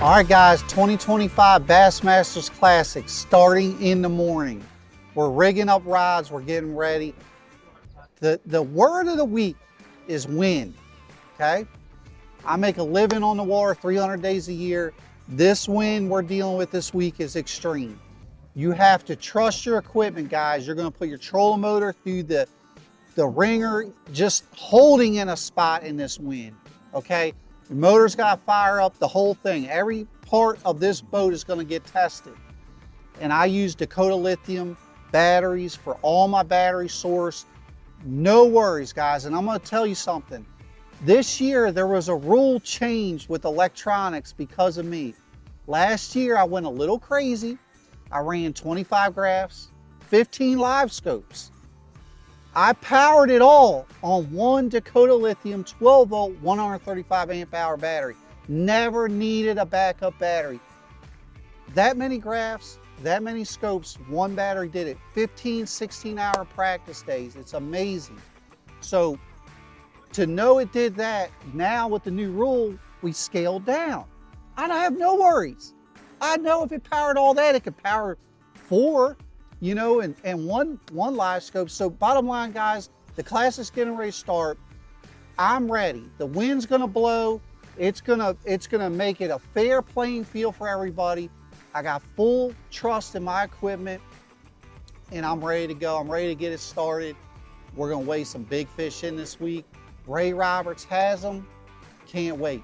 All right, guys, 2025 Bassmasters Classic starting in the morning. We're rigging up rods, we're getting ready. The word of the week is wind, okay? I make a living on the water 300 days a year. This wind we're dealing with this week is extreme. You have to trust your equipment, guys. You're gonna put your trolling motor through the ringer, just holding in a spot in this wind, okay? The motor's got to fire up, the whole thing. Every part of this boat is going to get tested. And I use Dakota Lithium batteries for all my battery source. No worries, guys. And I'm going to tell you something. This year, there was a rule change with electronics because of me. Last year, I went a little crazy. I ran 25 graphs, 15 live scopes. I powered it all on one Dakota Lithium 12 volt, 135 amp hour battery. Never needed a backup battery. That many graphs, that many scopes, one battery did it. 15, 16 hour practice days. It's amazing. So to know it did that, now with the new rule, we scaled down. I don't have no worries. I know if it powered all that, it could power 4. You know, and one live scope. So bottom line, guys, the Classic's getting ready to start. I'm ready. The wind's gonna blow. It's gonna make it a fair playing field for everybody. I got full trust in my equipment, and I'm ready to go. I'm ready to get it started. We're gonna weigh some big fish in this week. Ray Roberts has them. Can't wait.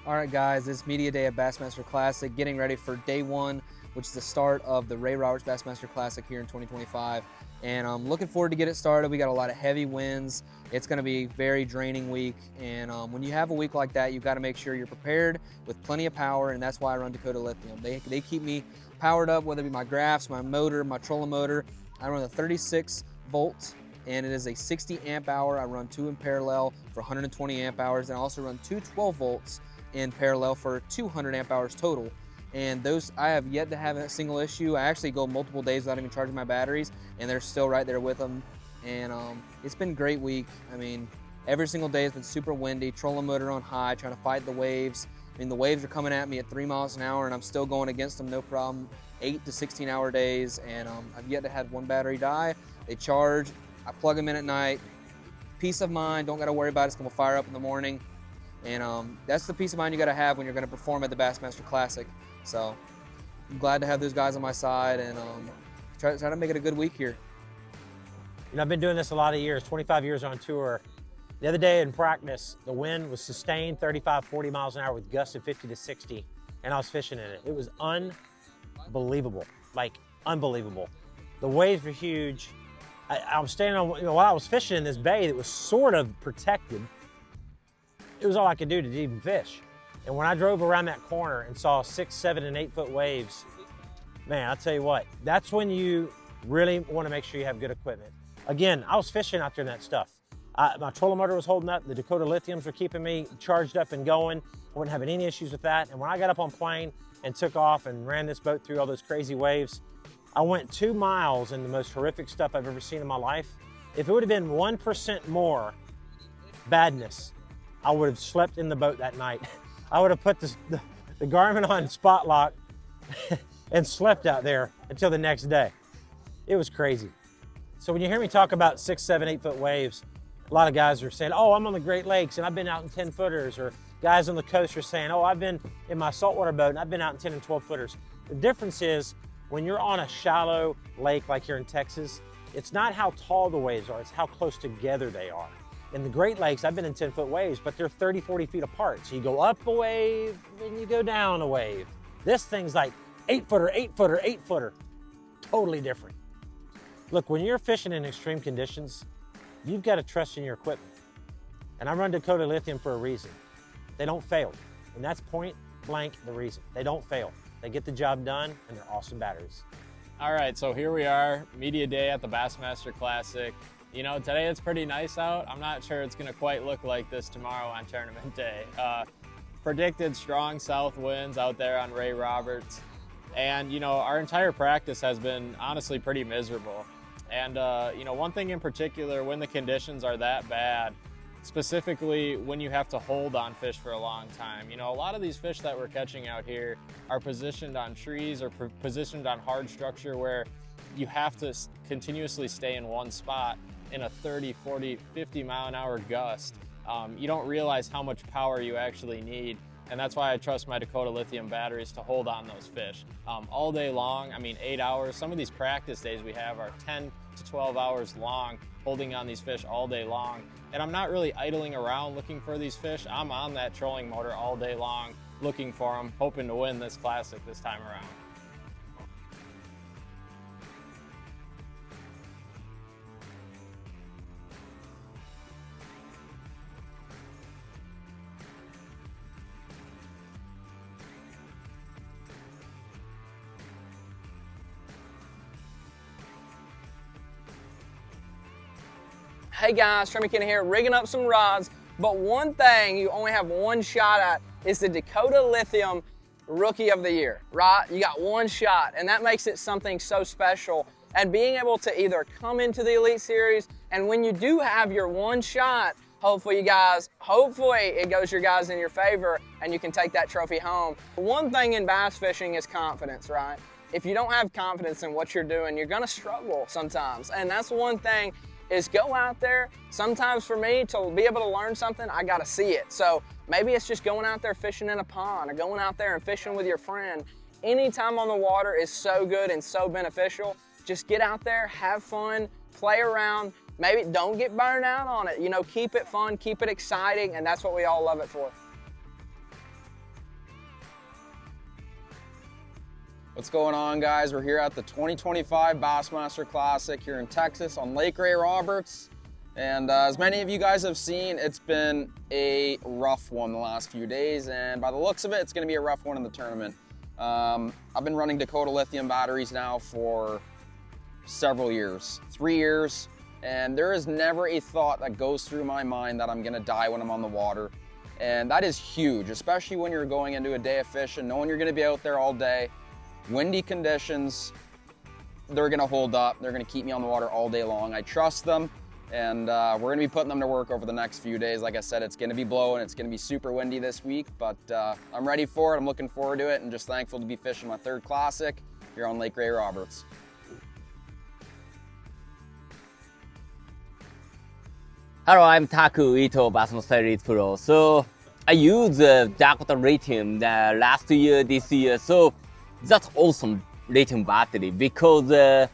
All right, guys, it's media day at Bassmaster Classic, getting ready for day one, which is the start of the Ray Roberts Bassmaster Classic here in 2025. And I'm looking forward to get it started. We got a lot of heavy winds. It's gonna be a very draining week. And when you have a week like that, you've got to make sure you're prepared with plenty of power, and that's why I run Dakota Lithium. They keep me powered up, whether it be my graphs, my motor, my trolling motor. I run a 36 volt, and it is a 60 amp hour. I run 2 in parallel for 120 amp hours, and I also run 2 12 volts in parallel for 200 amp hours total. And those, I have yet to have a single issue. I actually go multiple days without even charging my batteries, and they're still right there with them. And it's been a great week. I mean, every single day has been super windy, trolling motor on high, trying to fight the waves. I mean, the waves are coming at me at 3 miles an hour, and I'm still going against them, no problem. 8 to 16 hour days, and I've yet to have one battery die. They charge, I plug them in at night. Peace of mind, don't gotta worry about it, it's gonna fire up in the morning. And that's the peace of mind you got to have when you're going to perform at the Bassmaster Classic. So I'm glad to have those guys on my side, and try to make it a good week here. You know, I've been doing this a lot of years, 25 years on tour. The other day in practice, the wind was sustained 35, 40 miles an hour with gusts of 50 to 60, and I was fishing in it. It was unbelievable, like unbelievable. The waves were huge. I was standing on, while I was fishing in this bay that was sort of protected, it was all I could do to even fish. And when I drove around that corner and saw 6, 7, and 8 foot waves, man, I'll tell you what, that's when you really want to make sure you have good equipment. Again, I was fishing out there in that stuff. My trolling motor was holding up, the Dakota Lithiums were keeping me charged up and going. I wasn't having any issues with that. And when I got up on plane and took off and ran this boat through all those crazy waves, I went 2 miles in the most horrific stuff I've ever seen in my life. If it would have been 1% more badness, I would have slept in the boat that night. I would have put the Garmin on spot lock and slept out there until the next day. It was crazy. So when you hear me talk about 6, 7, 8 foot waves, a lot of guys are saying, oh, I'm on the Great Lakes and I've been out in 10 footers, or guys on the coast are saying, oh, I've been in my saltwater boat and I've been out in 10 and 12 footers. The difference is when you're on a shallow lake like here in Texas, it's not how tall the waves are, it's how close together they are. In the Great Lakes, I've been in 10 foot waves, but they're 30, 40 feet apart. So you go up a wave, then you go down a wave. This thing's like 8 footer, 8 footer, 8 footer. Totally different. Look, when you're fishing in extreme conditions, you've got to trust in your equipment. And I run Dakota Lithium for a reason. They don't fail. And that's point blank the reason. They don't fail. They get the job done, and they're awesome batteries. All right, so here we are, media day at the Bassmaster Classic. You know, today it's pretty nice out. I'm not sure it's gonna quite look like this tomorrow on tournament day. Predicted strong south winds out there on Ray Roberts. And, you know, our entire practice has been honestly pretty miserable. And, you know, one thing in particular, when the conditions are that bad, specifically when you have to hold on fish for a long time. You know, a lot of these fish that we're catching out here are positioned on trees or positioned on hard structure where you have to continuously stay in one spot in a 30, 40, 50 mile an hour gust. You don't realize how much power you actually need. And that's why I trust my Dakota Lithium batteries to hold on those fish all day long. I mean, 8 hours. Some of these practice days we have are 10 to 12 hours long, holding on these fish all day long. And I'm not really idling around looking for these fish. I'm on that trolling motor all day long, looking for them, hoping to win this classic this time around. Hey guys, Trey McKenna here, rigging up some rods, but one thing you only have one shot at is the Dakota Lithium Rookie of the Year, right? You got one shot, and that makes it something so special. And being able to either come into the Elite Series, and when you do have your one shot, hopefully it goes your guys in your favor and you can take that trophy home. One thing in bass fishing is confidence, right? If you don't have confidence in what you're doing, you're gonna struggle sometimes. And that's one thing, is go out there. Sometimes for me, to be able to learn something, I gotta see it. So maybe it's just going out there fishing in a pond or going out there and fishing with your friend. Any time on the water is so good and so beneficial. Just get out there, have fun, play around. Maybe don't get burned out on it. You know, keep it fun, keep it exciting, and that's what we all love it for. What's going on, guys? We're here at the 2025 Bassmaster Classic here in Texas on Lake Ray Roberts. And as many of you guys have seen, it's been a rough one the last few days, and by the looks of it, it's gonna be a rough one in the tournament. I've been running Dakota Lithium batteries now for several years, 3 years, and there is never a thought that goes through my mind that I'm gonna die when I'm on the water. And that is huge, especially when you're going into a day of fishing, knowing you're gonna be out there all day. Windy conditions, they're gonna hold up. They're gonna keep me on the water all day long. I trust them, and we're gonna be putting them to work over the next few days. Like I said, it's gonna be blowing, it's gonna be super windy this week, but I'm ready for it. I'm looking forward to it, and just thankful to be fishing my third classic here on Lake Ray Roberts. Hello, I'm Taku Ito, Bassmaster Elite Pro. So I use Dakota Lithium last year, this year. So that's awesome lithium battery because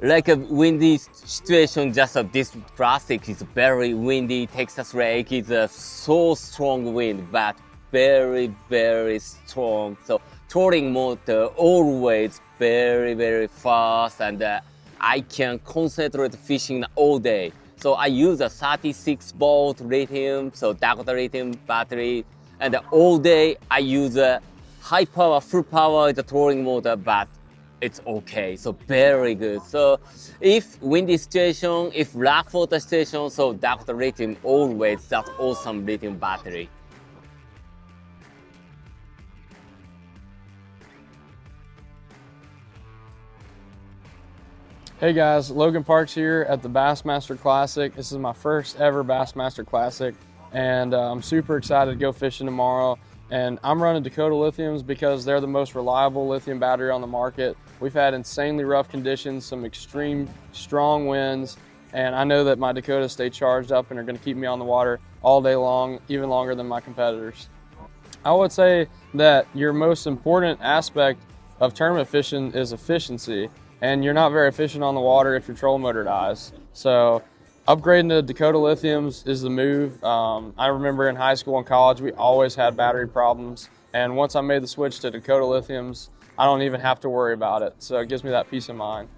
like a windy situation, just this classic is very windy. Texas Lake is a so strong wind, but very, very strong. So trolling motor always very, very fast, and I can concentrate fishing all day. So I use a 36 volt lithium, so Dakota Lithium battery, and all day I use a high power, full power is a trolling motor, but it's okay, so very good. So if windy situation, if rough water situation, so Dakota Lithium always that awesome lithium battery. Hey guys, Logan Parks here at the Bassmaster Classic. This is my first ever Bassmaster Classic, and I'm super excited to go fishing tomorrow. And I'm running Dakota Lithiums because they're the most reliable lithium battery on the market. We've had insanely rough conditions, some extreme strong winds, and I know that my Dakotas stay charged up and are gonna keep me on the water all day long, even longer than my competitors. I would say that your most important aspect of tournament fishing is efficiency, and you're not very efficient on the water if your trolling motor dies. So upgrading to Dakota Lithiums is the move. I remember in high school and college, we always had battery problems. And once I made the switch to Dakota Lithiums, I don't even have to worry about it. So it gives me that peace of mind.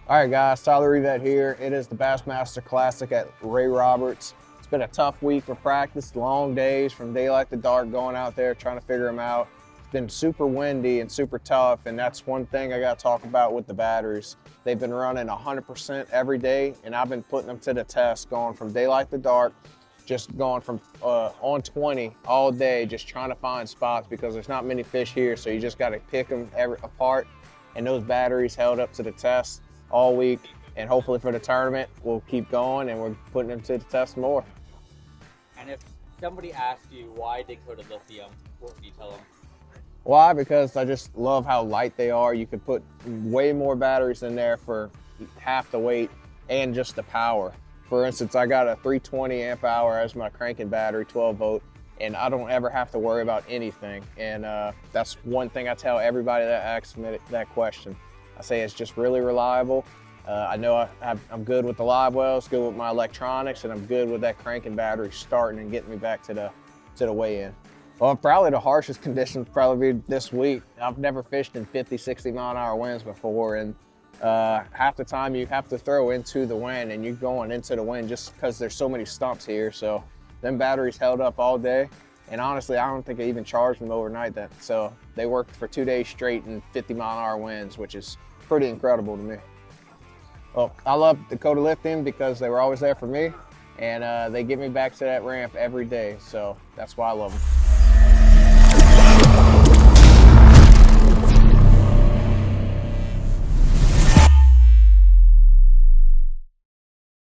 All right, guys, Tyler Rivette here. It is the Bassmaster Classic at Ray Roberts. It's been a tough week for practice, long days from daylight to dark, going out there trying to figure them out. It's been super windy and super tough, and that's one thing I got to talk about with the batteries. They've been running 100% every day, and I've been putting them to the test, going from daylight to dark, just going from on 20 all day, just trying to find spots because there's not many fish here, so you just got to pick them apart. And those batteries held up to the test all week, And hopefully for the tournament, we'll keep going and we're putting them to the test more. And if somebody asked you why Dakota Lithium, what would you tell them? Why? Because I just love how light they are. You could put way more batteries in there for half the weight and just the power. For instance, I got a 320 amp hour as my cranking battery, 12 volt, and I don't ever have to worry about anything. And that's one thing I tell everybody that asks me that question. I say it's just really reliable. I know I'm good with the live wells, good with my electronics, and I'm good with that cranking battery starting and getting me back to the weigh-in. Well, probably the harshest conditions probably be this week. I've never fished in 50, 60 mile an hour winds before, and half the time you have to throw into the wind, and you're going into the wind just because there's so many stumps here. So them batteries held up all day, and honestly, I don't think I even charged them overnight. So they worked for 2 days straight in 50 mile an hour winds, which is pretty incredible to me. Well, I love Dakota Lithium because they were always there for me, and they get me back to that ramp every day. So that's why I love them.